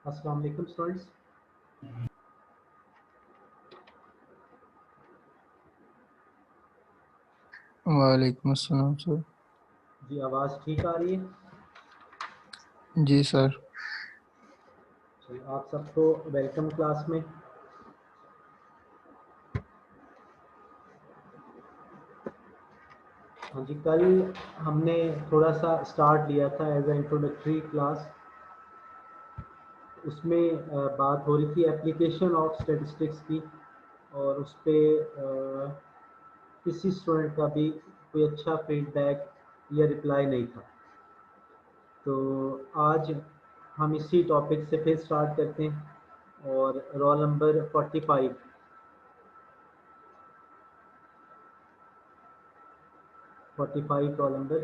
अस्सलाम वालेकुम स्टूडेंट्स। वालेकुम अस्सलाम सर। जी, आवाज़ ठीक आ रही है? जी सर। जी, आप सबको वेलकम क्लास में। हाँ जी, कल हमने थोड़ा सा स्टार्ट लिया था एज ए इंट्रोडक्टरी क्लास। उसमें बात हो रही थी एप्लीकेशन ऑफ स्टैटिस्टिक्स की, और उस पर किसी स्टूडेंट का भी कोई अच्छा फीडबैक या रिप्लाई नहीं था। तो आज हम इसी टॉपिक से फिर स्टार्ट करते हैं, और रोल नंबर 45 रोल नंबर।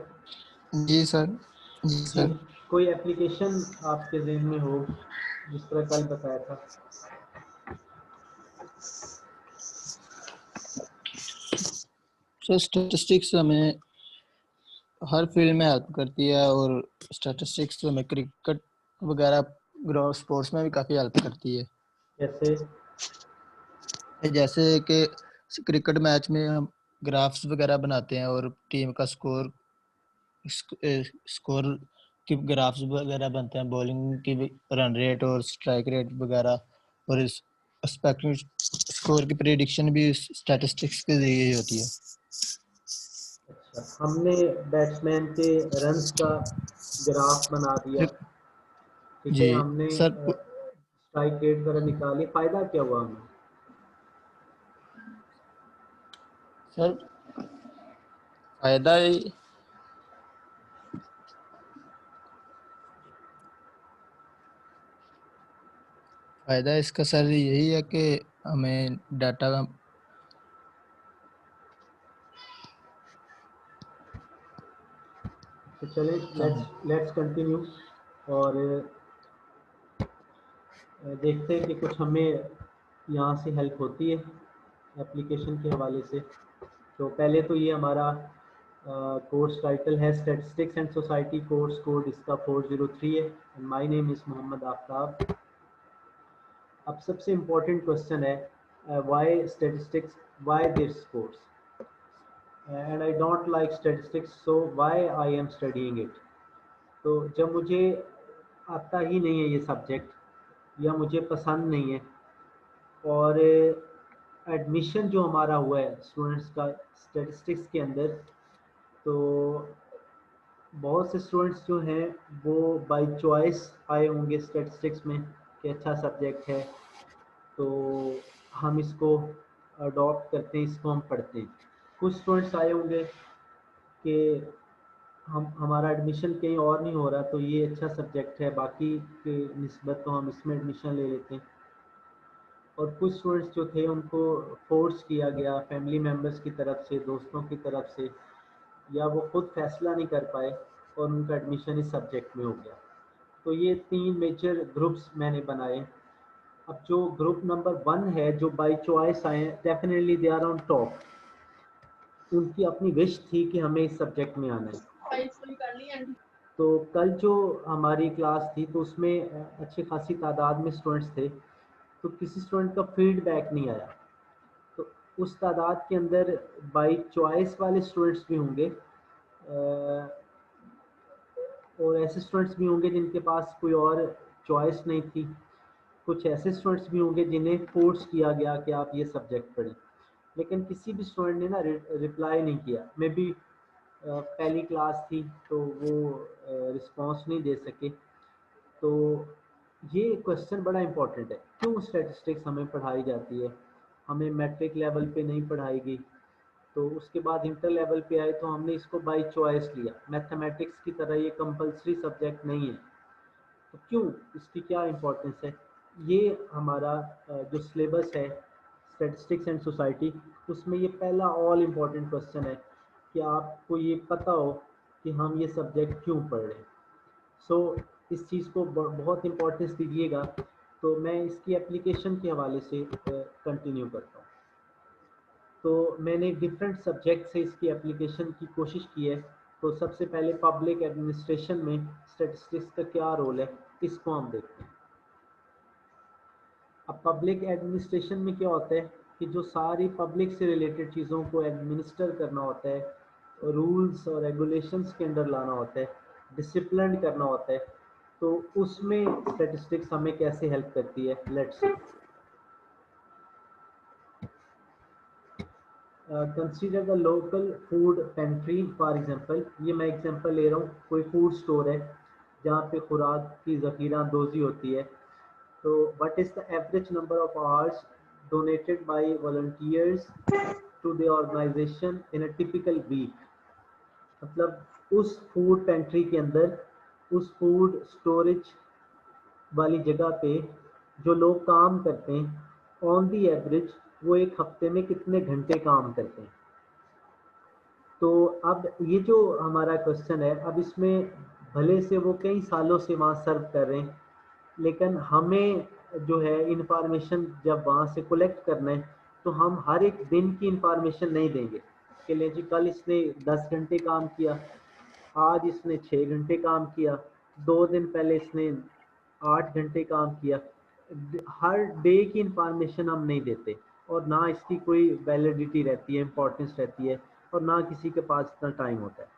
जी सर। जी जी, सर। कोई एप्लीकेशन आपके ज़हन में हो जिस तरह कल बताया था? सर स्टैटिस्टिक्स हमें हर फील्ड में हेल्प करती है, और स्टैटिस्टिक्स हमें क्रिकेट वगैरह स्पोर्ट्स में भी काफ़ी हेल्प करती है। जैसे जैसे कि क्रिकेट मैच में हम ग्राफ्स वगैरह बनाते हैं, और टीम का स्कोर की ग्राफ्स वगैरह बनते हैं, बॉलिंग की रन रेट और स्ट्राइक रेट वगैरह, और इस एक्सपेक्टेड स्कोर की प्रेडिक्शन भी स्टैटिस्टिक्स के जरिए ही होती है। अच्छा, हमने बैट्समैन के रन्स का ग्राफ बना दिया, ठीक जी है, हमने सर। स्ट्राइक रेट वगैरह निकाली, फ़ायदा क्या हुआ हमें? सर फायदा फायदा इसका सर यही है कि हमें डाटा तो चले लेट्स कंटिन्यू, और देखते हैं कि कुछ हमें यहाँ से हेल्प होती है एप्लीकेशन के हवाले से। तो पहले तो ये हमारा कोर्स टाइटल है statistics and society, course code इसका 403 है, and my name is Mohammad Aftab. अब सबसे इम्पोर्टेंट क्वेश्चन है why statistics, why this course, and I don't like statistics, so why I am studying it. तो जब मुझे आता ही नहीं है ये सब्जेक्ट, या मुझे पसंद नहीं है, और एडमिशन जो हमारा हुआ है स्टूडेंट्स का स्टैटिस्टिक्स के अंदर, तो बहुत से स्टूडेंट्स जो हैं वो बाय चॉइस आए होंगे स्टैटिस्टिक्स में कि अच्छा सब्जेक्ट है, तो हम इसको अडॉप्ट करते हैं, इसको हम पढ़ते हैं। कुछ स्टूडेंट्स आए होंगे कि हम हमारा एडमिशन कहीं और नहीं हो रहा, तो ये अच्छा सब्जेक्ट है, बाकी के निस्बत तो हम इसमें एडमिशन ले लेते हैं। और कुछ स्टूडेंट्स जो थे उनको फोर्स किया गया फैमिली मेम्बर्स की तरफ से, दोस्तों की तरफ से, या वो खुद फैसला नहीं कर पाए और उनका एडमिशन इस सब्जेक्ट में हो गया। तो ये 3 मेजर ग्रुप्स मैंने बनाए। अब जो ग्रुप नंबर 1 है, जो बाय चॉइस आए हैं, definitely they are on top. उनकी अपनी विश थी कि हमें इस सब्जेक्ट में आना है। तो कल जो हमारी क्लास थी, तो उसमें अच्छी खासी तादाद में स्टूडेंट्स थे, तो किसी स्टूडेंट का फीडबैक नहीं आया। तो उस तादाद के अंदर बाई चॉइस वाले स्टूडेंट्स भी होंगे, और ऐसे स्टूडेंट्स भी होंगे जिनके पास कोई और चॉइस नहीं थी। कुछ ऐसे स्टूडेंट्स भी होंगे जिन्हें फोर्स किया गया कि आप ये सब्जेक्ट पढ़ें, लेकिन किसी भी स्टूडेंट ने ना रिप्लाई नहीं किया। मे बी पहली क्लास थी तो वो रिस्पांस नहीं दे सके। तो ये क्वेश्चन बड़ा इंपॉर्टेंट है, क्यों स्टैटिस्टिक्स हमें पढ़ाई जाती है? हमें मैट्रिक लेवल पे नहीं पढ़ाई गई, तो उसके बाद इंटर लेवल पे आए तो हमने इसको बाय चॉइस लिया। मैथमेटिक्स की तरह ये कंपलसरी सब्जेक्ट नहीं है, तो क्यों, इसकी क्या इम्पोर्टेंस है? ये हमारा जो सिलेबस है स्टैटिस्टिक्स एंड सोसाइटी, उसमें ये पहला ऑल इम्पोर्टेंट क्वेश्चन है कि आपको ये पता हो कि हम ये सब्जेक्ट क्यों पढ़ रहे हैं। सो इस चीज़ को बहुत इम्पोर्टेंस दीजिएगा। तो मैं इसकी एप्लीकेशन के हवाले से कंटिन्यू करता हूँ। तो मैंने डिफरेंट सब्जेक्ट से इसकी एप्लीकेशन की कोशिश की है। तो सबसे पहले पब्लिक एडमिनिस्ट्रेशन में स्टैटिस्टिक्स का क्या रोल है, इसको हम देखते हैं। अब पब्लिक एडमिनिस्ट्रेशन में क्या होता है कि जो सारी पब्लिक से रिलेटेड चीज़ों को एडमिनिस्टर करना होता है, रूल्स और रेगुलेशंस के अंडर लाना होता है, डिसिप्लिन करना होता है, तो उसमें स्टैटिस्टिक्स हमें कैसे हेल्प करती है, let's see. Consider the local food pantry for example, ये मैं एग्जांपल ले रहा हूँ, कोई फूड स्टोर है जहाँ पे खुराक की ज़ख़ीरा अंदोज़ी होती है। तो what is the average number of hours donated by volunteers to the organization in a typical week? मतलब उस फूड पेंट्री के अंदर, उस फूड स्टोरेज वाली जगह पे जो लोग काम करते हैं, ऑन दी एवरेज वो एक हफ्ते में कितने घंटे काम करते हैं। तो अब ये जो हमारा क्वेश्चन है, अब इसमें भले से वो कई सालों से वहाँ सर्व कर रहे हैं, लेकिन हमें जो है इंफॉर्मेशन जब वहाँ से कलेक्ट करना है, तो हम हर एक दिन की इंफॉर्मेशन नहीं देंगे कि ले जी कल इसने 10 घंटे काम किया, आज इसने 6 घंटे काम किया, 2 दिन पहले इसने 8 घंटे काम किया। हर डे की इंफॉर्मेशन हम नहीं देते, और ना इसकी कोई वैलिडिटी रहती है, इंपॉर्टेंस रहती है, और ना किसी के पास इतना टाइम होता है।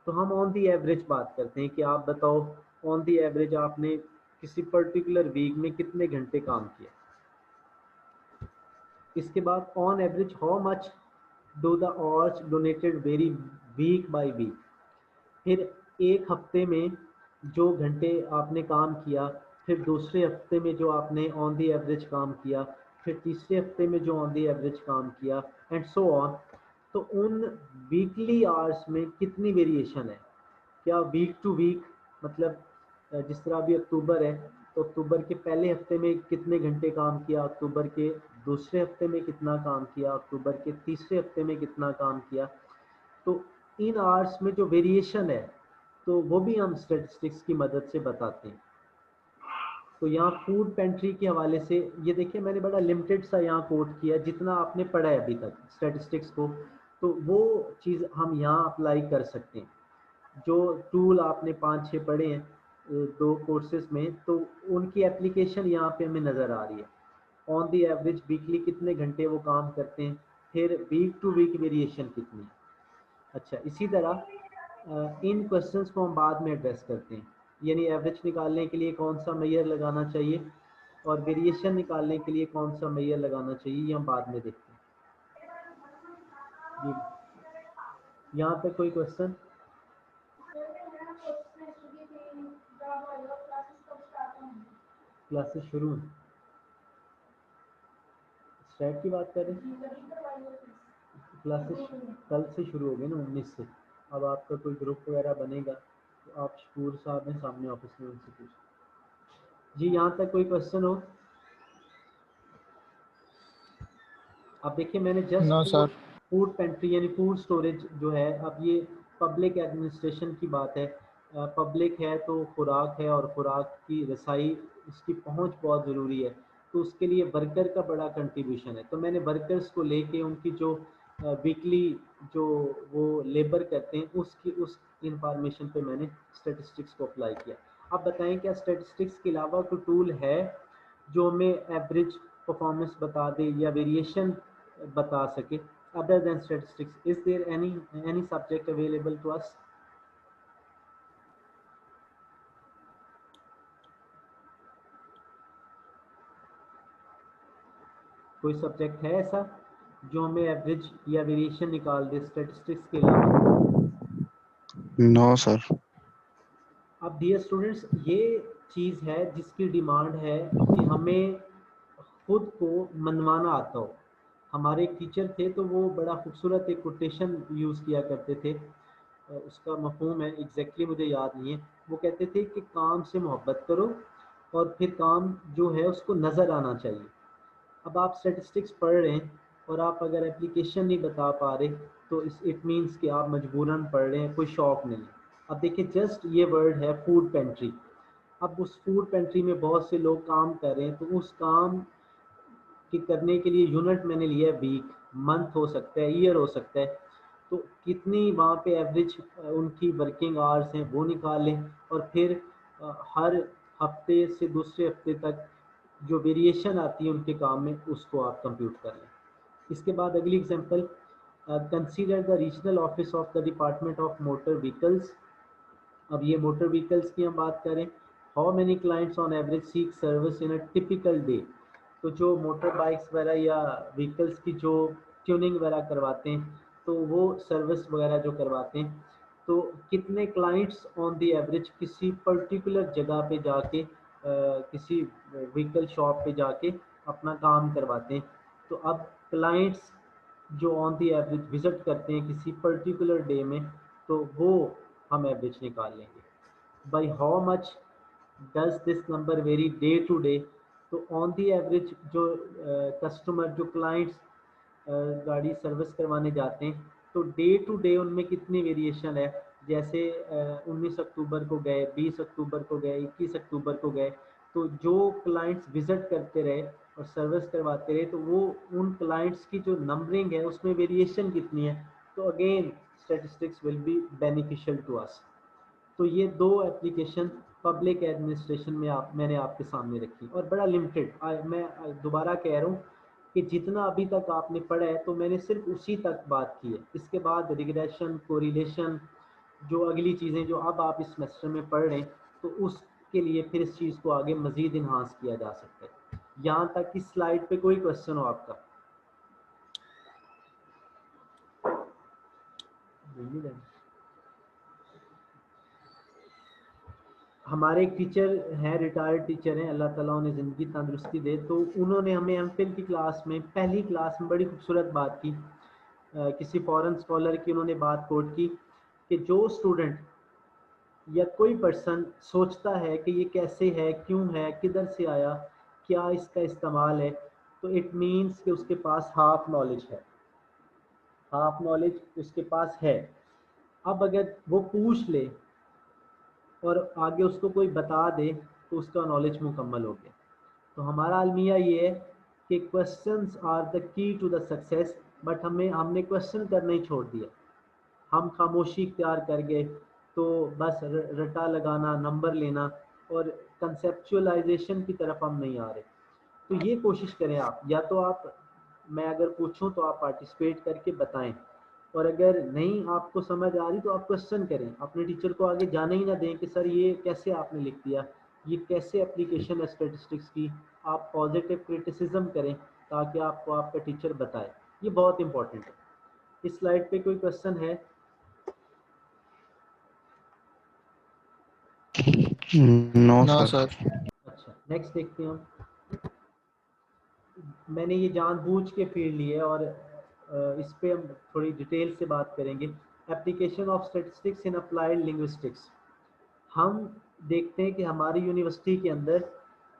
तो हम ऑन दी एवरेज बात करते हैं कि आप बताओ ऑन दी एवरेज आपने किसी पर्टिकुलर वीक में कितने घंटे काम किया। इसके बाद on average how much do the hours donated very week by week. फिर एक हफ्ते में जो घंटे आपने काम किया, फिर दूसरे हफ्ते में जो आपने ऑन दी एवरेज काम किया, फिर तीसरे हफ्ते में जो ऑन दी एवरेज काम किया, एंड सो ऑन। तो उन वीकली आवर्स में कितनी वेरिएशन है, क्या वीक टू वीक, मतलब जिस तरह अभी अक्टूबर है, तो अक्टूबर के पहले हफ्ते में कितने घंटे काम किया, अक्टूबर के दूसरे हफ्ते में कितना काम किया, अक्टूबर के तीसरे हफ्ते में कितना काम किया। तो इन आवर्स में जो वेरिएशन है, तो वो भी हम स्टैटिस्टिक्स की मदद से बताते हैं। तो यहाँ फूड पेंट्री के हवाले से ये देखिए, मैंने बड़ा लिमिटेड सा यहाँ कोट किया, जितना आपने पढ़ा है अभी तक स्टैटिस्टिक्स को, तो वो चीज़ हम यहाँ अप्लाई कर सकते हैं। जो टूल आपने 5-6 पढ़े हैं 2 कोर्सेज में, तो उनकी एप्लीकेशन यहाँ पे हमें नज़र आ रही है। ऑन दी एवरेज वीकली कितने घंटे वो काम करते हैं, फिर वीक टू वीक वेरिएशन कितनी है। अच्छा, इसी तरह इन क्वेश्चंस को हम बाद में एड्रेस करते हैं, यानी एवरेज निकालने के लिए कौन सा मेजर लगाना चाहिए और वेरिएशन निकालने के लिए कौन सा मेजर लगाना चाहिए, ये हम बाद में देखते हैं। जी, यहाँ पे कोई क्वेश्चन? क्लासेस शुरू हैं, स्टार्ट की बात कर रहे हैं। क्लासेस कल से शुरू हो गए ना, 19 से। अब आपका कोई ग्रुप वगैरह बनेगा तो आप शूर साहब हैं सामने ऑफिस में, उनसे पूछ। जी, यहाँ तक कोई क्वेश्चन हो? अब देखिए, मैंने know just sir. Food pantry यानी फूड स्टोरेज जो है, अब ये पब्लिक एडमिनिस्ट्रेशन की बात है। पब्लिक है तो खुराक है, और खुराक की रसाई, उसकी पहुंच बहुत ज़रूरी है, तो उसके लिए वर्कर का बड़ा कंट्रीब्यूशन है। तो मैंने वर्कर्स को लेके उनकी जो वीकली जो वो लेबर करते हैं, उस इंफॉर्मेशन पे मैंने स्टैटिस्टिक्स को अप्लाई किया। अब बताएं, क्या स्टैटिस्टिक्स के अलावा कोई टूल है जो हमें एवरेज परफॉर्मेंस बता दे या वेरिएशन बता सके other than statistics? Is there any subject available to us? कोई सब्जेक्ट है ऐसा जो हमें एवरेज या वेरिएशन निकाल दे स्टैटिस्टिक्स के अलावा? No sir. अब डियर स्टूडेंट्स, ये चीज़ है जिसकी डिमांड है कि हमें खुद को मनवाना आता हो। हमारे एक टीचर थे, तो वो बड़ा खूबसूरत एक कोटेशन यूज़ किया करते थे, उसका मफहूम है एग्जैक्टली मुझे याद नहीं है। वो कहते थे कि काम से मोहब्बत करो, और फिर काम जो है उसको नज़र आना चाहिए। अब आप स्टैटिस्टिक्स पढ़ रहे हैं और आप अगर एप्लीकेशन नहीं बता पा रहे, तो इट मीन्स कि आप मजबूरन पढ़ रहे हैं, कोई शौक नहीं। अब देखिए, जस्ट ये वर्ड है फूड पेंट्री। अब उस फूड पेंट्री में बहुत से लोग काम कर रहे हैं, तो उस काम कि करने के लिए यूनिट मैंने लिया है वीक, मंथ हो सकता है, ईयर हो सकता है। तो कितनी वहाँ पे एवरेज उनकी वर्किंग आवर्स हैं वो निकाल लें, और फिर हर हफ्ते से दूसरे हफ्ते तक जो वेरिएशन आती है उनके काम में उसको आप कंप्यूट कर लें। इसके बाद अगली example, consider the regional office of the department of motor vehicles. अब ये मोटर व्हीकल्स की हम बात करें, how many clients on average seek service in a typical day. तो जो मोटर बाइक्स वगैरह या व्हीकल्स की जो ट्यूनिंग वगैरह करवाते हैं तो वो सर्विस वगैरह जो करवाते हैं तो कितने क्लाइंट्स ऑन दी एवरेज किसी पर्टिकुलर जगह पे जाके किसी व्हीकल शॉप पे जाके अपना काम करवाते हैं। तो अब क्लाइंट्स जो ऑन दी एवरेज विजिट करते हैं किसी पर्टिकुलर डे में तो वो हम एवरेज निकाल लेंगे। By how much does this number very day to day. तो ऑन दी एवरेज जो कस्टमर जो क्लाइंट्स गाड़ी सर्विस करवाने जाते हैं तो डे टू डे उनमें कितनी वेरिएशन है। जैसे 19 अक्टूबर को गए, 20 अक्टूबर को गए, 21 अक्टूबर को गए, तो जो क्लाइंट्स विजिट करते रहे और सर्विस करवाते रहे तो वो उन क्लाइंट्स की जो नंबरिंग है उसमें वेरिएशन कितनी है। तो again statistics will be beneficial to us. तो ये दो एप्लीकेशन पब्लिक एडमिनिस्ट्रेशन में मैंने आपके सामने रखी और बड़ा लिमिटेड। मैं दोबारा कह रहा हूँ कि जितना अभी तक आपने पढ़ा है तो मैंने सिर्फ उसी तक बात की है। इसके बाद रिग्रेशन, कोरिलेशन, जो अगली चीज़ें जो अब आप इस सेमेस्टर में पढ़ रहे हैं तो उसके लिए फिर इस चीज़ को आगे मज़ीद इन्हांस किया जा सकता है। यहाँ तक कि स्लाइड पे कोई क्वेश्चन हो आपका? हमारे एक टीचर हैं, रिटायर्ड टीचर हैं, अल्लाह ताला उन्हें ज़िंदगी तंदुरुस्ती दे, तो उन्होंने हमें एमफिल की क्लास में पहली क्लास में बड़ी खूबसूरत बात की। किसी फॉरेन स्कॉलर की उन्होंने बात कोट की कि जो स्टूडेंट या कोई पर्सन सोचता है कि ये कैसे है, क्यों है, किधर से आया, क्या इसका इस्तेमाल है, तो इट मीन्स कि उसके पास हाफ नॉलेज है, हाफ नॉलेज उसके पास है। अब अगर वो पूछ ले और आगे उसको कोई बता दे तो उसका नॉलेज मुकम्मल हो गया। तो हमारा अलमिया ये है कि questions are the key to the success, but हमने क्वेश्चन करना ही छोड़ दिया। हम खामोशी इख्तियार कर गए तो बस रटा लगाना, नंबर लेना और कंसेप्चुअलाइजेशन की तरफ हम नहीं आ रहे। तो ये कोशिश करें आप, या तो आप, मैं अगर पूछूं तो आप पार्टिसिपेट करके बताएं, और अगर नहीं आपको समझ आ रही तो आप क्वेश्चन करें। अपने टीचर को आगे जाने ही ना दें कि सर ये कैसे आपने लिख दिया, ये कैसे एप्लीकेशन है स्टैटिस्टिक्स की। आप पॉजिटिव क्रिटिसिज्म करें ताकि आपको आपका टीचर बताए। ये बहुत इंपॉर्टेंट है। इस स्लाइड पे कोई क्वेश्चन है? नो ना सर। सर। अच्छा, नेक्स्ट देखते हैं हम। मैंने ये जानबूझ के फील्ड लिए और इस पे हम थोड़ी डिटेल से बात करेंगे। Application of statistics in applied linguistics. हम देखते हैं कि हमारी यूनिवर्सिटी के अंदर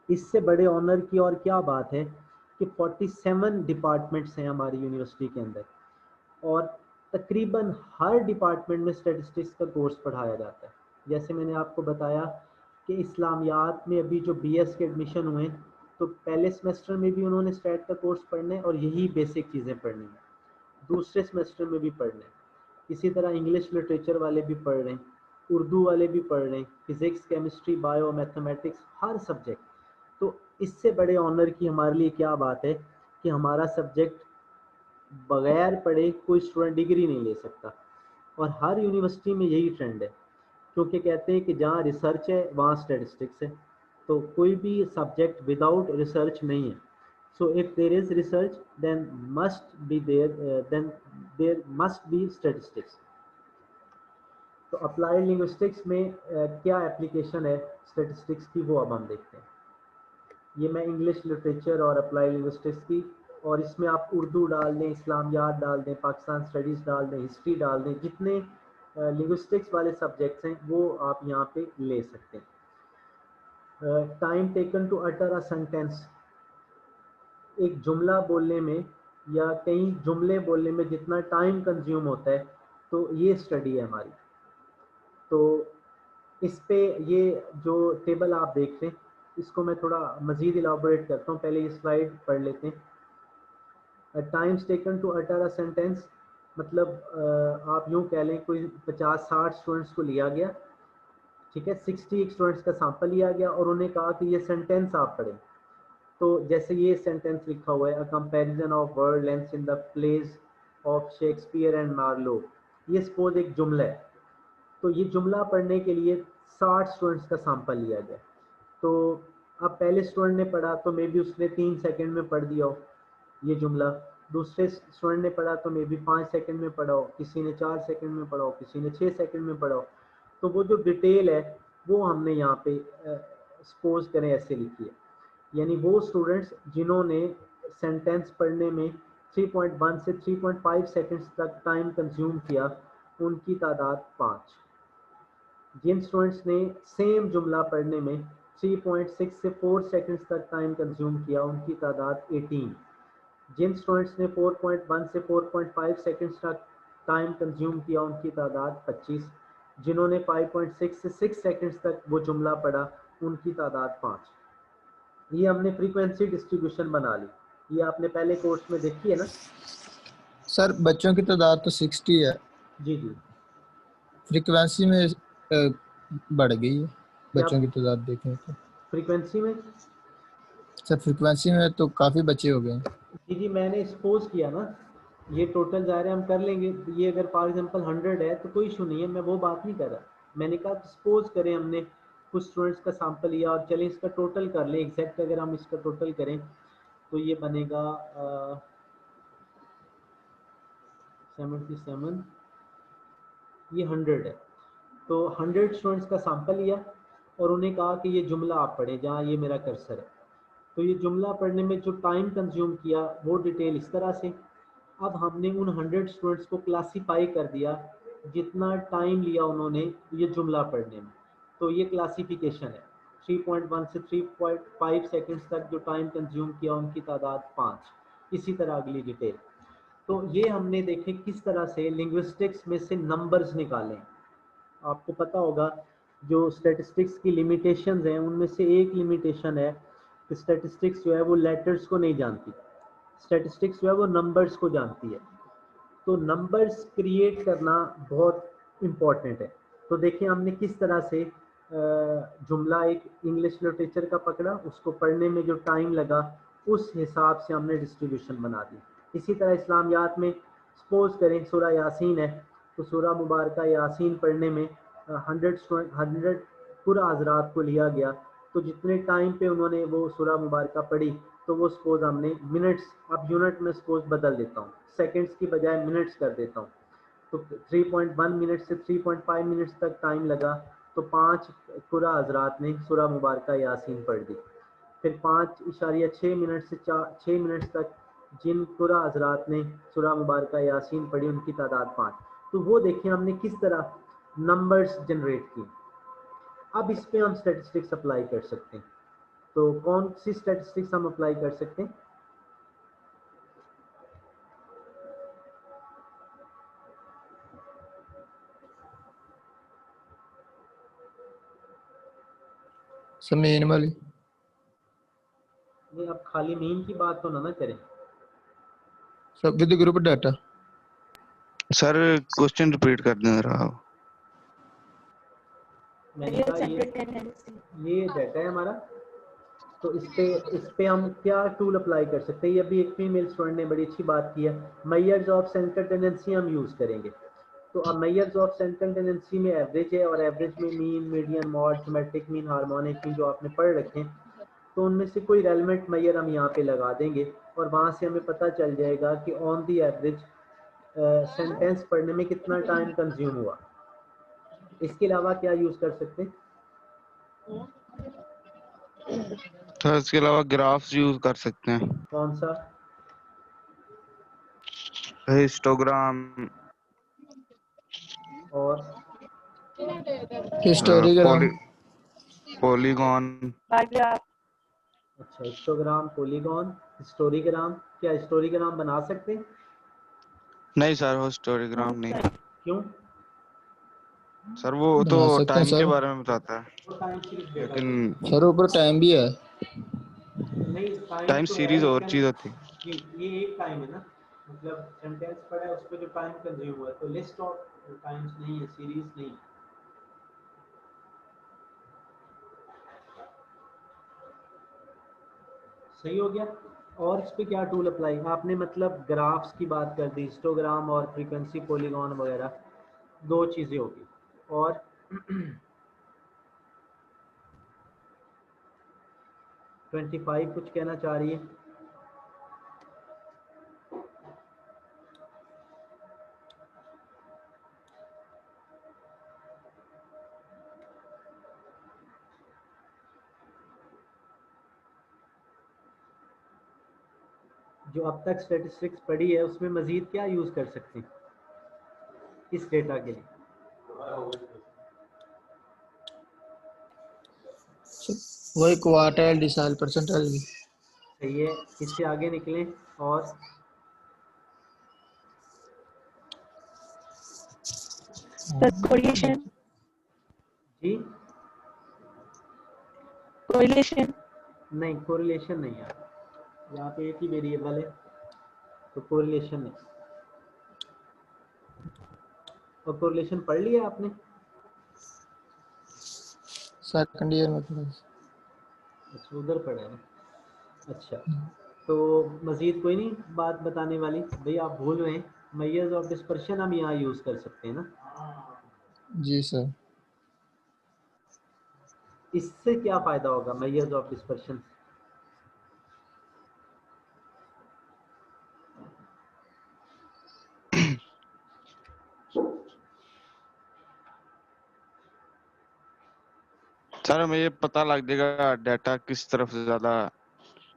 इससे बड़े ऑनर की और क्या बात है कि 47 डिपार्टमेंट्स हैं हमारी यूनिवर्सिटी के अंदर, और तकरीबन हर डिपार्टमेंट में स्टैटिस्टिक्स का कोर्स पढ़ाया जाता है। जैसे मैंने आपको बताया कि इस्लामियात में अभी जो बीएस के एडमिशन हुए तो पहले सेमेस्टर में भी उन्होंने स्टैट का कोर्स पढ़ना है और यही बेसिक चीज़ें पढ़नी है, दूसरे सेमेस्टर में भी पढ़ना है। इसी तरह इंग्लिश लिटरेचर वाले भी पढ़ रहे हैं, उर्दू वाले भी पढ़ रहे हैं, फिज़िक्स, केमिस्ट्री, बायो, मैथमेटिक्स, हर सब्जेक्ट। तो इससे बड़े ऑनर की हमारे लिए क्या बात है कि हमारा सब्जेक्ट बगैर पढ़े कोई स्टूडेंट डिग्री नहीं ले सकता। और हर यूनिवर्सिटी में यही ट्रेंड है, क्योंकि कहते हैं कि जहाँ रिसर्च है वहाँ स्टैटिस्टिक्स है। तो कोई भी सब्जेक्ट विदाउट रिसर्च नहीं है। So if there is research then there must be statistics. तो अप्लाइड लिंग्विस्टिक्स में क्या एप्लीकेशन है स्टैटिस्टिक्स की वो अब हम देखते हैं। ये मैं इंग्लिश लिटरेचर और अप्लाइड लिंग्विस्टिक्स की, और इसमें आप उर्दू डाल दें, इस्लामियात डाल दें, पाकिस्तान स्टडीज़ डाल दें, हिस्ट्री डाल दें, जितने लिंग्विस्टिक्स वाले सब्जेक्ट्स हैं वो आप यहाँ पे ले सकते हैं। Time taken to utter a sentence. एक जुमला बोलने में या कई जुमले बोलने में जितना टाइम कंज्यूम होता है तो ये स्टडी है हमारी। तो इस पे ये जो टेबल आप देख रहे हैं इसको मैं थोड़ा मज़ीद इलाबोरेट करता हूँ। पहले ये स्लाइड पढ़ लेते हैं। Times taken to utter a sentence मतलब आप यूँ कह लें कोई 50-60 स्टूडेंट्स को लिया गया, ठीक है, 60 स्टूडेंट्स का सैंपल लिया गया और उन्हें कहा कि ये सेंटेंस आप पढ़ें। तो जैसे ये सेंटेंस लिखा हुआ है, a comparison of word lengths in the plays of Shakespeare and Marlowe, ये सपोज एक जुमला है। तो ये जुमला पढ़ने के लिए 60 स्टूडेंट्स का सैंपल लिया गया। तो अब पहले स्टूडेंट ने पढ़ा तो मे बी उसने 3 सेकंड में पढ़ दिया हो ये जुमला, दूसरे स्टूडेंट ने पढ़ा तो मे बी 5 सेकंड में पढ़ा हो, किसी ने 4 सेकंड में पढ़ा हो, किसी ने 6 सेकंड में पढ़ा हो। तो वो जो डिटेल है वो हमने यहाँ पे सपोज करें ऐसे लिखी है, यानी वो स्टूडेंट्स जिन्होंने सेंटेंस पढ़ने में 3.1 से 3.5 सेकंड्स तक टाइम कंज्यूम किया उनकी तादाद 5। जिन स्टूडेंट्स ने सेम जुमला पढ़ने में 3.6 से 4 सेकंड्स तक टाइम कंज्यूम किया उनकी तादाद 18। जिन स्टूडेंट्स ने 4.1 से 4.5 सेकंड्स तक टाइम कंज्यूम किया उनकी तादाद 25। जिन्होंने 5.6 से 6 सेकंड्स तक वो जुमला पढ़ा उनकी तादाद 5। ये हमने फ्रीक्वेंसी डिस्ट्रीब्यूशन बना ली, ये आपने पहले कोर्स में देखी है ना सर बच्चों की तादाद तो 60 है, जी जी। फ्रीक्वेंसी में बढ़ गई है क्या बच्चों की तादाद देखें तो। फ्रीक्वेंसी में? सर फ्रीक्वेंसी में तो काफ़ी बच्चे हो गए हैं। जी जी, मैंने सपोज किया ना, ये टोटल ज़ाहिर है हम कर लेंगे। ये अगर फॉर एग्जांपल 100 है तो कोई इशू नहीं है, मैं वो बात नहीं कर रहा। मैंने कहा सपोज करें हमने कुछ स्टूडेंट्स का सैंपल लिया और चलें इसका टोटल कर लें एग्जैक्ट। अगर हम इसका टोटल करें तो ये बनेगा 77, ये 100 है। तो 100 स्टूडेंट्स का सैंपल लिया और उन्हें कहा कि ये जुमला आप पढ़ें, जहाँ ये मेरा कर्सर है। तो ये जुमला पढ़ने में जो टाइम कंज्यूम किया वो डिटेल इस तरह से। अब हमने उन 100 स्टूडेंट्स को क्लासीफाई कर दिया जितना टाइम लिया उन्होंने ये जुमला पढ़ने में। तो ये क्लासिफिकेशन है, 3.1 से 3.5 सेकंड्स तक जो टाइम कंज्यूम किया उनकी तादाद 5। इसी तरह अगली डिटेल। तो ये हमने देखे किस तरह से लिंग्विस्टिक्स में से नंबर्स निकालें। आपको पता होगा जो स्टैटिस्टिक्स की लिमिटेशंस हैं उनमें से एक लिमिटेशन है कि स्टैटिस्टिक्स जो है वो लेटर्स को नहीं जानती, स्टैटिस्टिक्स जो है वो नंबर्स को जानती है। तो नंबर्स क्रिएट करना बहुत इम्पॉर्टेंट है। तो देखिए हमने किस तरह से जुमला एक इंग्लिश लिटरेचर का पकड़ा, उसको पढ़ने में जो टाइम लगा उस हिसाब से हमने डिस्ट्रीब्यूशन बना दी। इसी तरह इस्लामियात में सपोज करें सूरा यासीन है, तो सूरा मुबारक यासीन पढ़ने में 100 पूरा हजरात को लिया गया। तो जितने टाइम पे उन्होंने वो सूरा मुबारक पढ़ी, तो वो सपोज हमने मिनट्स, अब यूनिट में सपोज बदल देता हूँ, सेकंड्स की बजाय मिनट्स कर देता हूँ। तो 3.1 मिनट से 3.5 मिनट्स तक टाइम लगा, तो 5 कुरा हजरात ने सूरा मुबारक यासीन पढ़ दी। फिर 5.6 मिनट से 6 मिनट तक जिन कुरा हजरात ने सूरा मुबारक यासीन पढ़ी उनकी तादाद 5। तो वो देखिए हमने किस तरह नंबर्स जनरेट किए। अब इस पे हम स्टैटिस्टिक्स अप्लाई कर सकते हैं। तो कौन सी स्टैटिस्टिक्स हम अप्लाई कर सकते हैं? सब मेन वाली। ये अब खाली मीन की बात तो ना करें। सब with group data. Sir question repeat कर दें रहा। मैंने कहा ये डाटा है हमारा। तो इस पे हम क्या टूल अप्लाई कर सकते हैं? ये अभी एक फीमेल स्टूडेंट ने बड़ी अच्छी बात की है, मेजर्स ऑफ सेंट्रल टेंडेंसी हम यूज़ करेंगे। तो अब मेजर्स ऑफ सेंट्रल टेंडेंसी में एवरेज है, और एवरेज में mean, median, mod, symmetric mean, harmonic mean जो आपने पढ़ रखे हैं। तो उनमें से कोई रेलेवेंट मेजर हम यहाँ पे लगा देंगे और वहाँ से हमें पता चल जाएगा कि ऑन दी एवरेज सेंटेंस पढ़ने में कितना टाइम कंज्यूम हुआ। इसके अलावा क्या यूज़ कर सकते हैं? सर इसके अलावा ग्राफ्स यूज कर सकते हैं, कौन सा? हिस्टोग्राम और हिस्टोरियोग्राम। पॉलीगॉन। अच्छा, हिस्टोग्राम, पॉलीगॉन, हिस्टोरीग्राम। क्या हिस्टोरीग्राम बना सकते हैं? नहीं सर, हिस्टोग्राम नहीं क्यों? सर, वो तो बना सकते हैं टाइम के सर। बारे में बताता है, वो टाइम सीरीज डेटा लेकिन सर ऊपर टाइम भी है। नहीं, टाइम टाइम तो है सीरीज और लेकिन चीज होती है। ये एक टाइम है ना, मतलब सेंटेंस पढ़ा है उस पर जो टाइम कंज्यूम हुआ है। तो लिस्ट ऑफ टाइम्स नहीं है, सीरीज नहीं। सही हो गया। और इस पे क्या टूल अप्लाई, आपने मतलब ग्राफ्स की बात कर दी, हिस्टोग्राम और फ्रीक्वेंसी पॉलीगॉन वगैरह, दो चीज़ें होगी। और 25 कुछ कहना चाह रही है। जो अब तक स्टैटिस्टिक्स पढ़ी है उसमें मजीद क्या यूज़ कर सकते हैं इस डेटा के लिए? वही क्वार्टाइल, डिसाइल, परसेंटाइल भी। सही है, इससे आगे निकलें। और कोरिलेशन। जी कोरिलेशन नहीं, कोरिलेशन नहीं है, यहाँ पे एक ही वेरिएबल है तो कोरिलेशन नहीं। और कोरिलेशन पढ़ लिया आपने? सेकंड ईयर में पढ़ा। अच्छा, उधर पढ़ा है। अच्छा, तो मज़ीद कोई नहीं बात बताने वाली भाई, आप भूल रहे हैं। मेजर्स ऑफ डिस्पर्शन हम यहाँ यूज़ कर सकते हैं ना। जी सर। इससे क्या फ़ायदा होगा मेजर्स ऑफ डिस्पर्शन? सर हमें ये पता लग जाएगा डाटा किस तरफ से ज्यादा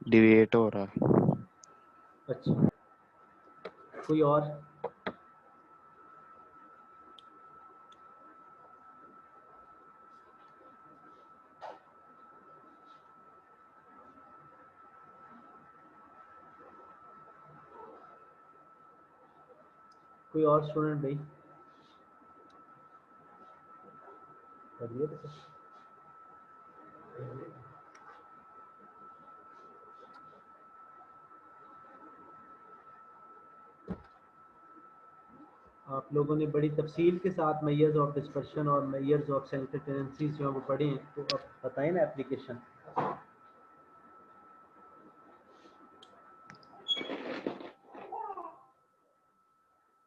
डिविएट हो रहा है। अच्छा, कोई और? कोई और स्टूडेंट भाई? पढ़िए तो। आप लोगों ने बड़ी तफसील के साथ मेजर्स ऑफ डिस्पर्शन और मेजर्स ऑफ सेंटर टेंडेंसीज जो है वो पढ़े हैं, तो अब बताएं ना एप्लीकेशन।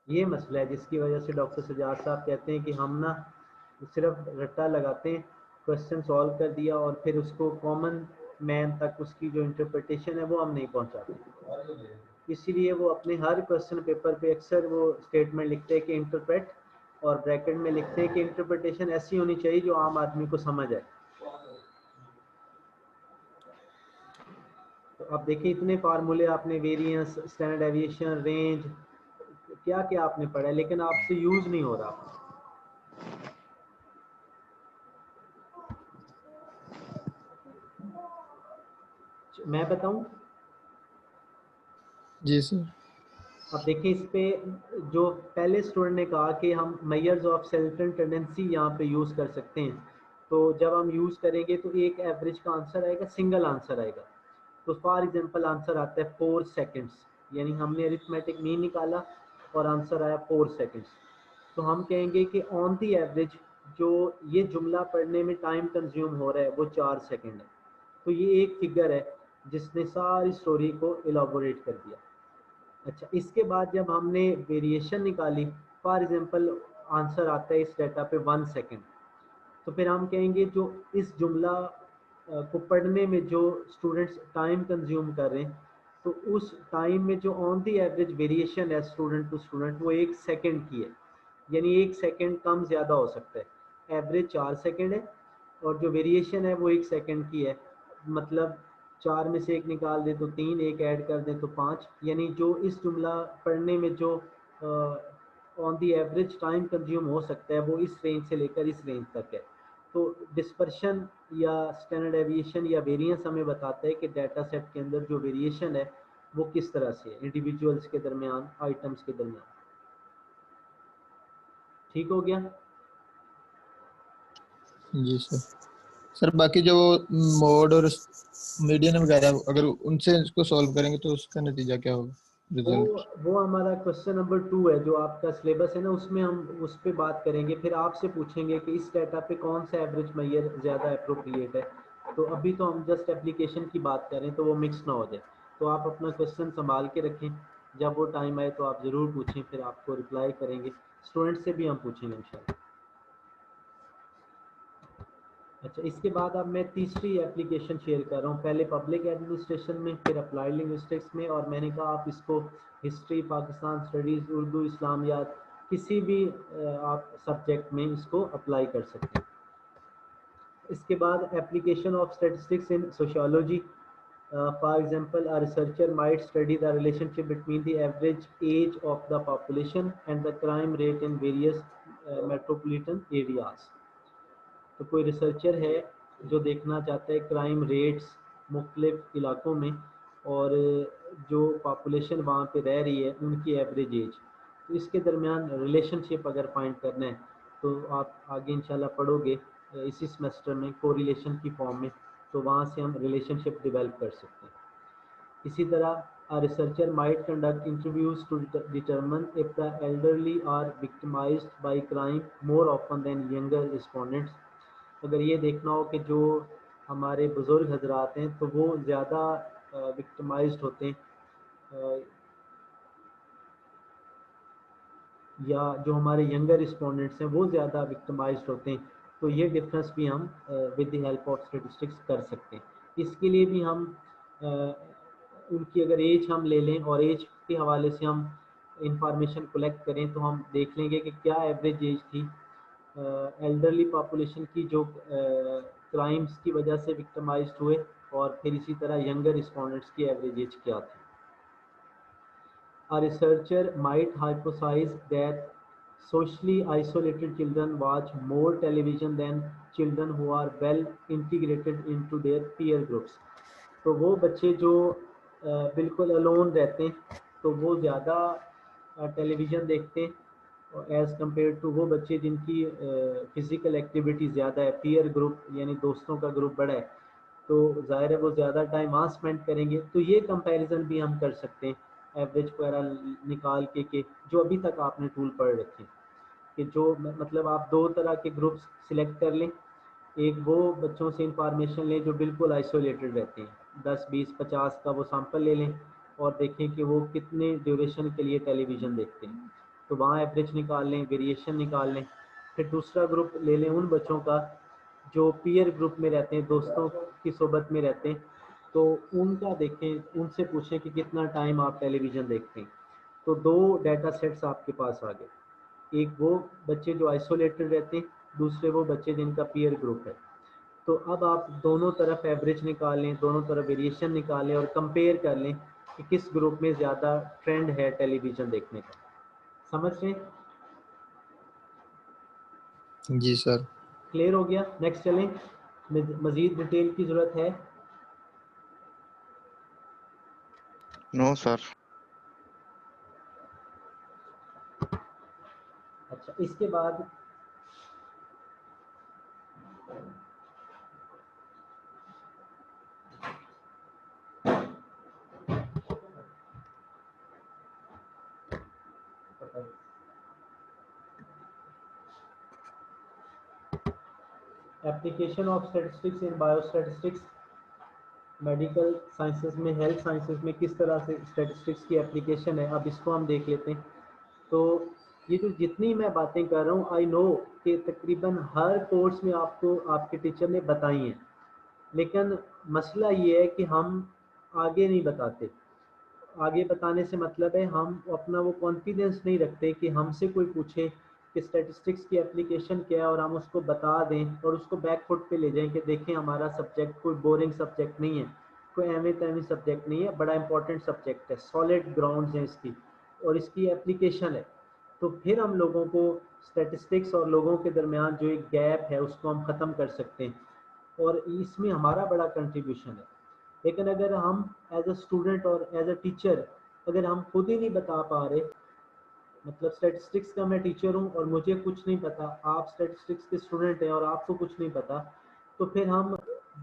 ये मसला है जिसकी वजह से डॉक्टर सजाद साहब कहते हैं कि हम ना सिर्फ रट्टा लगाते हैं, क्वेश्चन सॉल्व कर दिया और फिर उसको कॉमन मैन तक उसकी जो इंटरप्रिटेशन है वो हम नहीं पहुंचाते। इसीलिए वो अपने हर क्वेश्चन पेपर पे अक्सर वो स्टेटमेंट लिखते हैं कि इंटरप्रेट, और ब्रैकेट में लिखते हैं कि इंटरप्रिटेशन ऐसी होनी चाहिए जो आम आदमी को समझ आए। तो अब देखिए, इतने फार्मूले आपने, वेरिएंस, स्टैंडर्ड डेविएशन, रेंज, क्या क्या आपने पढ़ा है, लेकिन आपसे यूज नहीं हो रहा। मैं बताऊं? जी सर। अब देखिए, इस पे जो पहले स्टूडेंट ने कहा कि हम मेजर्स ऑफ सेल्टन टेंडेंसी यहाँ पे यूज़ कर सकते हैं, तो जब हम यूज़ करेंगे तो एक एवरेज का आंसर आएगा, सिंगल आंसर आएगा। तो फॉर एग्जांपल आंसर आता है 4 सेकंड्स, यानी हमने अरिथमेटिक मीन निकाला और आंसर आया 4 सेकंड्स। तो हम कहेंगे कि ऑन दी एवरेज जो ये जुमला पढ़ने में टाइम कंज्यूम हो रहा है वो 4 सेकंड है। तो ये एक फिगर है जिसने सारी स्टोरी को एलाबोरेट कर दिया। अच्छा, इसके बाद जब हमने वेरिएशन निकाली, फॉर एग्जांपल आंसर आता है इस डाटा पे 1 सेकंड, तो फिर हम कहेंगे जो इस जुमला को पढ़ने में जो स्टूडेंट्स टाइम कंज्यूम कर रहे हैं, तो उस टाइम में जो ऑन दी एवरेज वेरिएशन है स्टूडेंट टू स्टूडेंट वो 1 सेकंड की है, यानी 1 सेकंड कम ज़्यादा हो सकता है। एवरेज 4 सेकंड है और जो वेरिएशन है वो 1 सेकंड की है। मतलब 4 में से 1 निकाल दे तो 3, 1 ऐड कर दें तो 5, यानी जो इस जुमला पढ़ने में जो on the average time consume हो सकता है वो इस रेंज से लेकर इस रेंज तक है। तो डिस्पर्शन या स्टैंडर्ड डेविएशन या वेरिएंस हमें बताता है कि डाटा सेट के अंदर जो वेरिएशन है वो किस तरह से है इंडिविजुअल्स के दरमियान, आइटम्स के दरमियान। ठीक हो गया? जी सर। सर बाकी जो मोड और मीडियन वगैरह अगर उनसे इसको सॉल्व करेंगे तो उसका नतीजा क्या होगा, रिजल्ट? वो हमारा क्वेश्चन नंबर 2 है जो आपका सिलेबस है ना, उसमें हम उस पर बात करेंगे। फिर आपसे पूछेंगे कि इस डाटा पे कौन सा एवरेज मेजर ज़्यादा अप्रोप्रिएट है, तो अभी तो हम जस्ट एप्लीकेशन की बात करें तो वो मिक्स ना हो जाए। तो आप अपना क्वेश्चन संभाल के रखें, जब वो टाइम आए तो आप ज़रूर पूछें, फिर आपको रिप्लाई करेंगे। स्टूडेंट से भी हम पूछेंगे इंशाल्लाह। अच्छा, इसके बाद अब मैं तीसरी एप्लीकेशन शेयर कर रहा हूँ, पहले पब्लिक एडमिनिस्ट्रेशन में, फिर अप्लाइड लिंग्विस्टिक्स में, और मैंने कहा आप इसको हिस्ट्री, पाकिस्तान स्टडीज़, उर्दू, इस्लामियात, किसी भी आप सब्जेक्ट में इसको अप्लाई कर सकते हैं। इसके बाद application of statistics in sociology. For example, a researcher might study the relationship between the average age of the population and the crime rate in various metropolitan areas. तो कोई रिसर्चर है जो देखना चाहता है क्राइम रेट्स मुख्तलिफ इलाकों में और जो पॉपुलेशन वहाँ पे रह रही है उनकी एवरेज एज, तो इसके दरमियान रिलेशनशिप अगर फाइंड करना है तो आप आगे इंशाल्लाह पढ़ोगे इसी सेमेस्टर में कोरिलेशन की फॉर्म में, तो वहाँ से हम रिलेशनशिप डेवलप कर सकते हैं। इसी तरह a researcher might conduct interviews to determine if the elderly are victimized by crime more often than younger respondents. अगर ये देखना हो कि जो हमारे बुज़ुर्ग हजरात हैं तो वो ज़्यादा विक्टिमाइज्ड होते हैं या जो हमारे यंगर रिस्पोंडेंट्स हैं वो ज़्यादा विक्टिमाइज्ड होते हैं, तो ये डिफरेंस भी हम with the help of statistics कर सकते हैं। इसके लिए भी हम उनकी अगर एज हम ले लें और एज के हवाले से हम इंफॉर्मेशन कलेक्ट करें तो हम देख लेंगे कि क्या एवरेज एज थी एल्डरली पॉपुलेशन की जो क्राइम्स की वजह से विक्टिमाइज्ड हुए, और फिर इसी तरह यंगर रिस्पोंडेंट्स की एवरेज एज क्या थी। A researcher might hypothesize that socially isolated children watch more television than children who are well integrated into their peer groups. तो वो बच्चे जो बिल्कुल अलोन रहते हैं तो वो ज़्यादा टेलीविज़न देखते हैं एज़ कम्पेयर टू वो बच्चे जिनकी फ़िज़िकल एक्टिविटी ज़्यादा है, पीयर ग्रुप यानी दोस्तों का ग्रुप बड़ा है, तो ज़ाहिर है वो ज़्यादा टाइम वहाँ स्पेंड करेंगे। तो ये कंपैरिजन भी हम कर सकते हैं एवरेज वगैरह निकाल के जो अभी तक आपने टूल पढ़ रखे कि जो मतलब आप दो तरह के ग्रुप्स सिलेक्ट कर लें, एक वो बच्चों से इंफॉर्मेशन लें जो बिल्कुल आइसोलेटेड रहते हैं, 10, 20, 50 का वो सैंपल ले लें और देखें कि वो कितने ड्यूरेशन के लिए टेलीविज़न देखते हैं, तो वहाँ एवरेज निकाल लें, वेरिएशन निकाल लें। फिर दूसरा ग्रुप ले लें उन बच्चों का जो पीयर ग्रुप में रहते हैं, दोस्तों की सोबत में रहते हैं, तो उनका देखें, उनसे पूछें कि कितना टाइम आप टेलीविज़न देखते हैं। तो दो डाटा सेट्स आपके पास आ गए, एक वो बच्चे जो आइसोलेटेड रहते हैं, दूसरे वो बच्चे जिनका पीयर ग्रुप है। तो अब आप दोनों तरफ एवरेज निकाल लें, दोनों तरफ वेरिएशन निकालें और कंपेयर कर लें कि किस ग्रुप में ज़्यादा ट्रेंड है टेलीविज़न देखने का। समझ रहे हैं? जी सर। क्लियर हो गया? नेक्स्ट चलें, मज़ीद डिटेल की ज़रूरत है? No sir. अच्छा, इसके बाद application of statistics in biostatistics. Medical sciences में, हेल्थ साइंसेस में किस तरह से स्टैटिस्टिक्स की एप्लीकेशन है, अब इसको हम देख लेते हैं। तो ये जो जितनी मैं बातें कर रहा हूँ, आई नो कि तकरीबन हर कोर्स में आपको आपके टीचर ने बताई हैं, लेकिन मसला ये है कि हम आगे नहीं बताते। आगे बताने से मतलब है हम अपना वो कॉन्फिडेंस नहीं रखते कि हमसे कोई पूछे कि स्टैटिस्टिक्स की एप्लीकेशन क्या है और हम उसको बता दें और उसको बैक फुट पे ले जाएं कि देखें हमारा सब्जेक्ट कोई बोरिंग सब्जेक्ट नहीं है, कोई एवं तैवी सब्जेक्ट नहीं है, बड़ा इंपॉर्टेंट सब्जेक्ट है, सॉलिड ग्राउंड्स हैं इसकी और इसकी एप्लीकेशन है। तो फिर हम लोगों को स्टैटिस्टिक्स और लोगों के दरमियान जो एक गैप है उसको हम ख़त्म कर सकते हैं और इसमें हमारा बड़ा कंट्रीब्यूशन है। लेकिन अगर हम एज अ स्टूडेंट और एज अ टीचर अगर हम खुद ही नहीं बता पा रहे, मतलब स्टैटिस्टिक्स का मैं टीचर हूँ और मुझे कुछ नहीं पता, आप स्टैटिस्टिक्स के स्टूडेंट हैं और आपको कुछ नहीं पता, तो फिर हम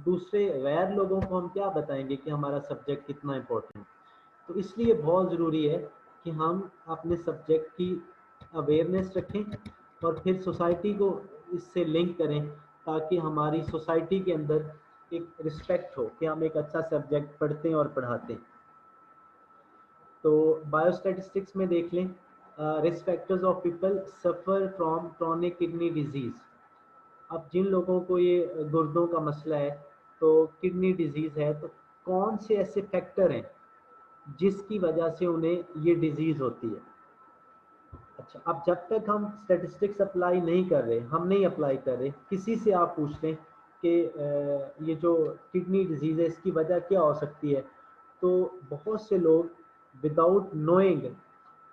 दूसरे गैर लोगों को हम क्या बताएंगे कि हमारा सब्जेक्ट कितना इम्पोर्टेंट। तो इसलिए बहुत ज़रूरी है कि हम अपने सब्जेक्ट की अवेयरनेस रखें और फिर सोसाइटी को इससे लिंक करें ताकि हमारी सोसाइटी के अंदर एक रिस्पेक्ट हो कि हम एक अच्छा सब्जेक्ट पढ़ते हैं और पढ़ाते हैं। तो बायोस्टैटिस्टिक्स में देख लें, risk factors of people suffer from chronic kidney disease. अब जिन लोगों को ये गुर्दों का मसला है, तो किडनी डिजीज़ है, तो कौन से ऐसे फैक्टर हैं जिसकी वजह से उन्हें ये डिजीज़ होती है। अच्छा, अब जब तक हम स्टैटिस्टिक्स अप्लाई नहीं कर रहे, हम नहीं अप्लाई कर रहे, किसी से आप पूछ लें कि ये जो किडनी डिजीज़ है इसकी वजह क्या हो सकती है, तो बहुत से लोग विदाउट नोइंग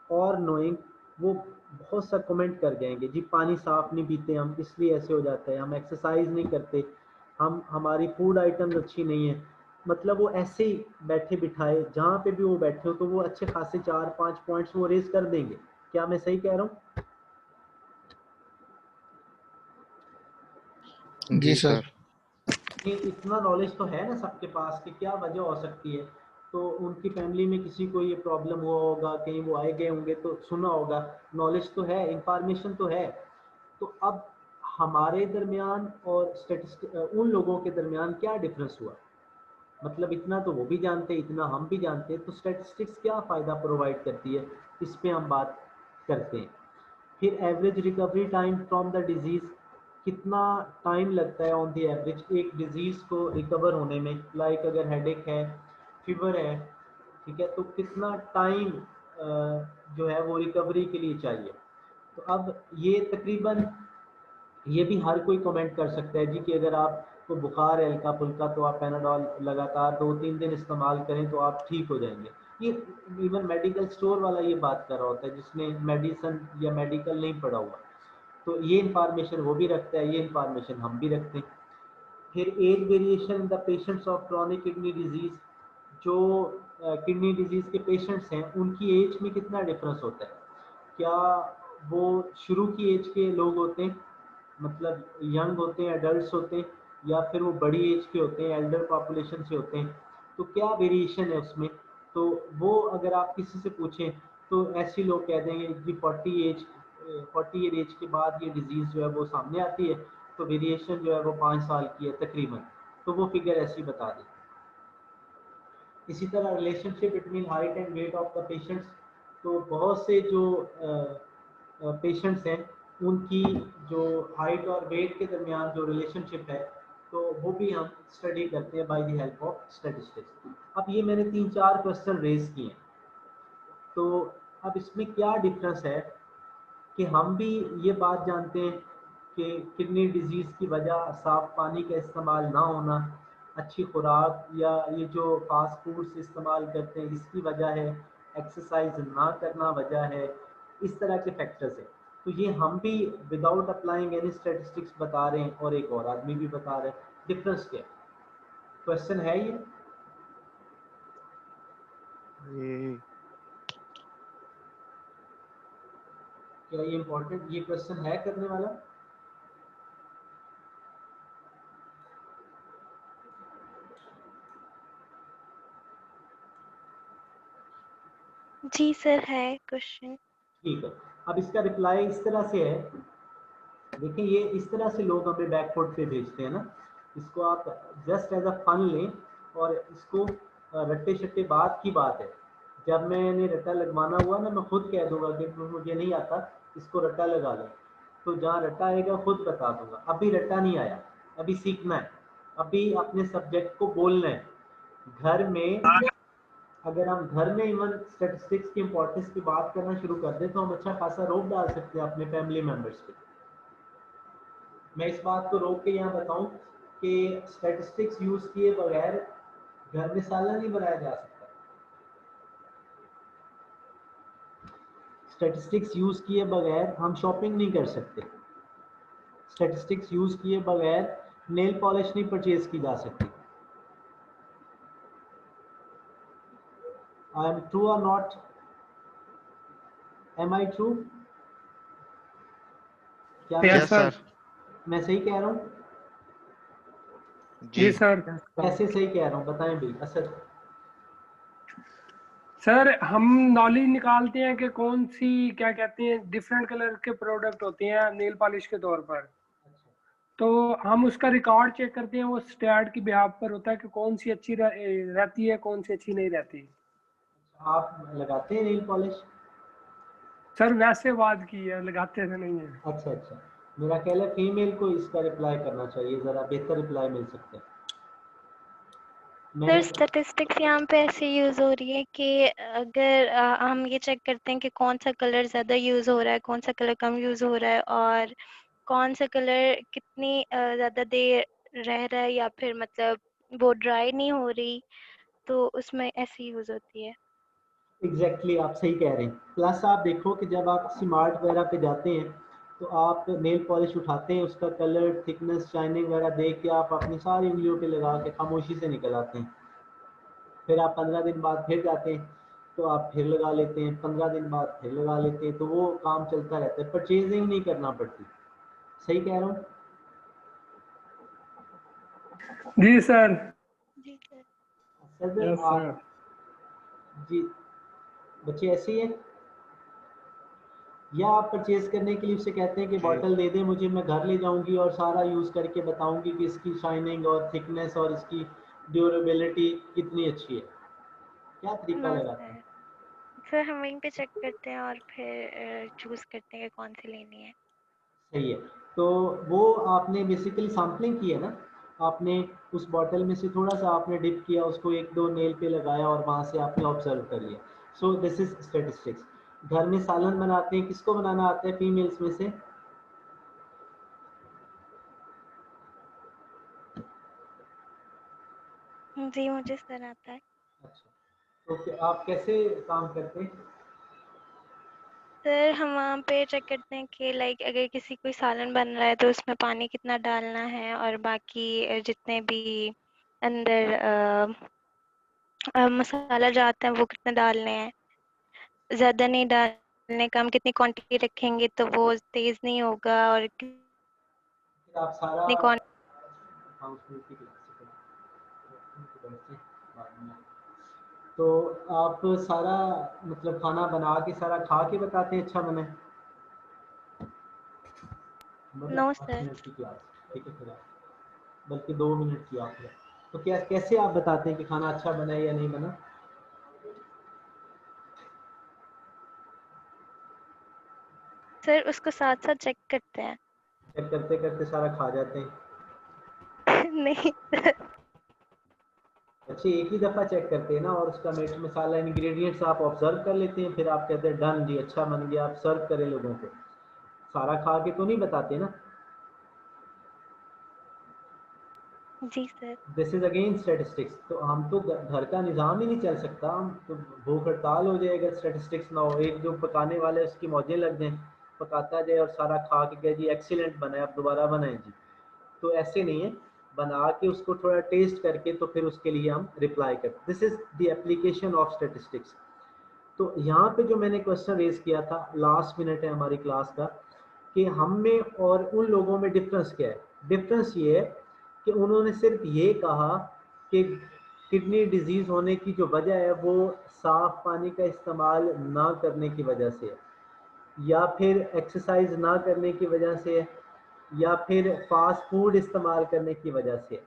और नोइंग वो बहुत सा कमेंट कर जाएंगे, जी पानी साफ नहीं पीते हम इसलिए ऐसे हो जाता है, हम एक्सरसाइज नहीं करते, हम हमारी फूड आइटम्स अच्छी नहीं है। मतलब वो ऐसे ही बैठे बिठाए जहाँ पे भी वो बैठे हो तो वो अच्छे खासे 4-5 पॉइंट्स वो रेज कर देंगे। क्या मैं सही कह रहा हूँ? जी जी सर। सर। ये इतना नॉलेज तो है ना सबके पास कि क्या वजह हो सकती है। तो उनकी फैमिली में किसी को ये प्रॉब्लम हुआ होगा, कहीं वो आए गए होंगे तो सुना होगा, नॉलेज तो है, इंफॉर्मेशन तो है। तो अब हमारे दरमियान और उन लोगों के दरमियान क्या डिफरेंस हुआ, मतलब इतना तो वो भी जानते हैं, इतना हम भी जानते हैं, तो स्टैटिस्टिक्स क्या फ़ायदा प्रोवाइड करती है, इस पे हम बात करते हैं। फिर average recovery time from the disease, कितना टाइम लगता है ऑन द एवरेज एक डिजीज़ को रिकवर होने में। लाइक अगर हेडेक है, फीवर है, ठीक है, तो कितना टाइम जो है वो रिकवरी के लिए चाहिए। तो अब ये तकरीबन ये भी हर कोई कमेंट कर सकता है जी कि अगर आपको बुखार है हल्का फुल्का तो आप पैनाडॉल लगातार 2-3 दिन इस्तेमाल करें तो आप ठीक हो जाएंगे। ये इवन मेडिकल स्टोर वाला ये बात कर रहा होता है जिसने मेडिसिन या मेडिकल नहीं पढ़ा हुआ, तो ये इंफॉर्मेशन वो भी रखता है, ये इंफॉर्मेशन हम भी रखते हैं। फिर age variation in the patients of chronic kidney disease, जो किडनी डिजीज़ के पेशेंट्स हैं उनकी एज में कितना डिफरेंस होता है। क्या वो शुरू की एज के लोग होते हैं, मतलब यंग होते हैं, एडल्ट्स होते हैं, या फिर वो बड़ी एज के होते हैं, एल्डर पॉपुलेशन से होते हैं, तो क्या वेरिएशन है उसमें। तो वो अगर आप किसी से पूछें तो ऐसे लोग कह देंगे कि 40 ईयर एज के बाद ये डिजीज़ जो है वो सामने आती है, तो वेरिएशन जो है वो 5 साल की है तकरीबन, तो वो फिगर ऐसी बता दें। इसी तरह relationship between height and weight of the patients, तो बहुत से जो पेशेंट्स हैं उनकी जो हाइट और वेट के दरमियान जो रिलेशनशिप है, तो वो भी हम स्टडी करते हैं by the help of statistics. अब ये मैंने 3-4 क्वेश्चन रेज किए हैं, तो अब इसमें क्या डिफरेंस है कि हम भी ये बात जानते हैं कि किडनी डिजीज़ की वजह साफ़ पानी का इस्तेमाल ना होना, अच्छी खुराक या ये जो फास्ट फूड्स इस्तेमाल करते हैं इसकी वजह है, एक्सरसाइज ना करना वजह है, इस तरह के फैक्टर्स हैं। तो ये हम भी विदाउट अप्लाइंग एनी स्टैटिस्टिक्स बता रहे हैं और एक और आदमी भी बता रहे हैं। डिफरेंस क्या है? क्वेश्चन है ये? ये क्या ये इम्पोर्टेंट ये क्वेश्चन है करने वाला? जी सर है क्वेश्चन। ठीक है, अब इसका रिप्लाई इस तरह से है। देखिए ये इस तरह से लोग हमें बैकफुट पे भेजते हैं ना, इसको आप जस्ट एज अ फन लें और इसको रट्टे शट्टे बात की बात है। जब मैंने रट्टा लगवाना हुआ ना, मैं खुद कह दूंगा कि मुझे नहीं आता, इसको रट्टा लगा लो, तो जहाँ रट्टा आएगा खुद बता दूंगा। अभी रट्टा नहीं आया, अभी सीखना है, अभी अपने सब्जेक्ट को बोलना है। घर में अगर हम घर में इवन स्टेटिस्टिक्स की इंपॉर्टेंस की बात करना शुरू कर दें तो हम अच्छा खासा रोक डाल सकते हैं अपने फैमिली मेम्बर्स पे। मैं इस बात को रोक के यहाँ बताऊं कि स्टैटिस्टिक्स यूज किए बगैर घर में सालन नहीं बनाया जा सकता। स्टैटिस्टिक्स यूज किए बगैर हम शॉपिंग नहीं कर सकते। स्टैटिस्टिक्स यूज किए बगैर नेल पॉलिश नहीं परचेज की जा सकती। आई एम ट्रू और नॉट? Am I true? क्या मैं यस सर। मैं सही कह रहा हूँ? जी जी सर। कैसे सही कह रहा हूँ बताएं भाई। असद सर हम नॉलेज निकालते हैं कि कौन सी क्या कहते हैं डिफरेंट कलर के प्रोडक्ट होते हैं नेल पॉलिश के तौर पर, तो हम उसका रिकॉर्ड चेक करते हैं, वो स्टैट की बिहाफ पर होता है कि कौन सी अच्छी रहती है, कौन सी अच्छी नहीं रहती। आप लगाते हैं नेल पॉलिश? सर वैसे बात की है, लगाते तो नहीं है। अच्छा अच्छा, मेरा ख्याल है फीमेल को इसका रिप्लाई करना चाहिए, ज़रा बेहतर रिप्लाई मिल सकता है। सर मैंने स्टैटिस्टिक्स यहाँ पे ऐसे यूज़ हो रही है कि अगर हम ये चेक करते हैं कि कौन सा कलर ज़्यादा यूज़ हो रहा है, कौन सा कलर कम यूज़ हो रहा है, और कौन सा कलर कितनी ज़्यादा देर रह रहा है, या फिर मतलब वो ड्राई नहीं हो रही, तो उसमें ऐसे यूज़ होती है। एग्जैक्टली आप सही कह रहे हैं। प्लस आप देखो कि जब आप स्मार्ट वगैरह पे जाते हैं तो आप नेल पॉलिश उठाते हैं, उसका कलर, थिकनेस, शाइनिंग वगैरह देख के आप अपनी सारी उंगलियों पे लगा के खामोशी से निकल आते हैं। फिर आप 15 दिन बाद फिर जाते हैं तो आप फिर लगा लेते हैं, 15 दिन बाद फिर लगा लेते हैं, तो वो काम चलता रहता है, परचेजिंग नहीं करना पड़ती। सही कह रहा हूँ? जी सर। जी सर। Sir yes sir. आप जी, बच्चे ऐसे ही हैं या आप परचेज करने के लिए उससे कहते हैं कि जी बॉटल दे दे मुझे, मैं घर ले जाऊंगी और सारा यूज़ करके बताऊंगी कि इसकी शाइनिंग और थिकनेस और इसकी ड्यूरेबिलिटी कितनी अच्छी है? क्या तरीका नो लगाते हैं? सर। सर हम वहीं पे चेक करते हैं और फिर चूज़ करते हैं कि कौन सी लेनी है। सही है। तो वो आपने बेसिकली सैम्पलिंग की है ना, आपने उस बॉटल में से थोड़ा सा आपने डिप किया, उसको एक दो नेल पे लगाया और वहाँ से आपने ऑब्जर्व कर लिया। So this is statistics. घर में सालन बनाते हैं, किसको बनाना आता है फीमेल्स में से? जी मुझे सर आता है। अच्छा, तो आप कैसे काम करते हैं? सर हम वहाँ पे चेक करते हैं कि लाइक अगर किसी कोई सालन बन रहा है तो उसमें पानी कितना डालना है, और बाकी जितने भी अंदर मसाला जाते हैं वो कितने डालने हैं, ज़्यादा नहीं डालने का, हम कितनी क्वांटिटी रखेंगे तो वो तेज़ नहीं होगा, और फिर आप सारा कितनी क्वांटिटी। तो आप सारा मतलब खाना बना के सारा खा के बताते हैं अच्छा बना है? मतलब नो 5 सर। मिनट की क्लास, ठीक है फिर आप, बल्कि 2 मिनट की आप है। तो क्या कैसे आप बताते हैं कि खाना अच्छा बना है या नहीं बना? सर उसको साथ साथ चेक करते हैं। चेक करते करते सारा खा जाते हैं? नहीं सर। अच्छे, एक ही दफ़ा चेक करते हैं ना, और उसका मिर्च मसाला इंग्रेडिएंट्स आप ऑब्जर्व कर लेते हैं, फिर आप कहते हैं डन जी अच्छा बन गया, आप सर्व करें लोगों को। सारा खा के तो नहीं बताते ना। जी sir. This is again statistics. तो हम तो घर का निज़ाम ही नहीं चल सकता, हम तो भूख हड़ताल हो जाए अगर स्टेटिस्टिक्स ना हो। एक जो पकाने वाले उसकी मौजें लग जाएं, पकाता जाए और सारा खा के कहे जी एक्सीलेंट बना है, आप दोबारा बनाएं जी। तो ऐसे नहीं है, बना के उसको थोड़ा टेस्ट करके तो फिर उसके लिए हम रिप्लाई करते। This is the application of statistics. तो यहाँ पे जो मैंने क्वेश्चन रेज किया था, लास्ट मिनट है हमारी क्लास का, कि हम में और उन लोगों में डिफरेंस क्या है? डिफरेंस ये है कि उन्होंने सिर्फ ये कहा कि किडनी डिजीज़ होने की जो वजह है वो साफ पानी का इस्तेमाल ना करने की वजह से है, या फिर एक्सरसाइज ना करने की वजह से है, या फिर फास्ट फूड इस्तेमाल करने की वजह से।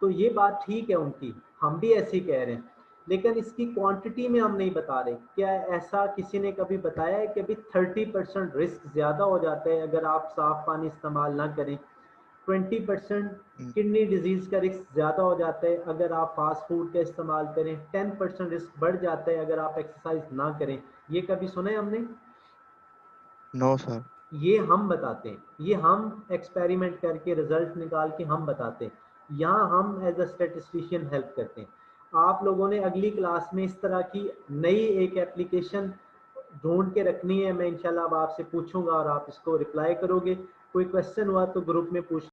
तो ये बात ठीक है उनकी, हम भी ऐसे ही कह रहे हैं, लेकिन इसकी क्वांटिटी में हम नहीं बता रहे। क्या ऐसा किसी ने कभी बताया है कि अभी 30% रिस्क ज़्यादा हो जाता है अगर आप साफ़ पानी इस्तेमाल ना करें, 20% किडनी डिजीज़ का रिस्क ज़्यादा हो जाता है अगर आप फास्ट फूड का इस्तेमाल करें, 10% रिस्क बढ़ जाता है अगर आप एक्सरसाइज ना करें? ये कभी सुना है हमने? No sir. ये हम बताते हैं, ये हम एक्सपेरिमेंट करके रिजल्ट निकाल के हम बताते हैं। यहाँ हम एज अ स्टेटिस्टिशियन हेल्प करते हैं। आप लोगों ने अगली क्लास में इस तरह की नई एक एप्लीकेशन ढूंढ के रखनी है, मैं इंशाल्लाह अब आपसे पूछूंगा और आप इसको रिप्लाई करोगे। कोई क्वेश्चन हुआ तो ग्रुप में पूछ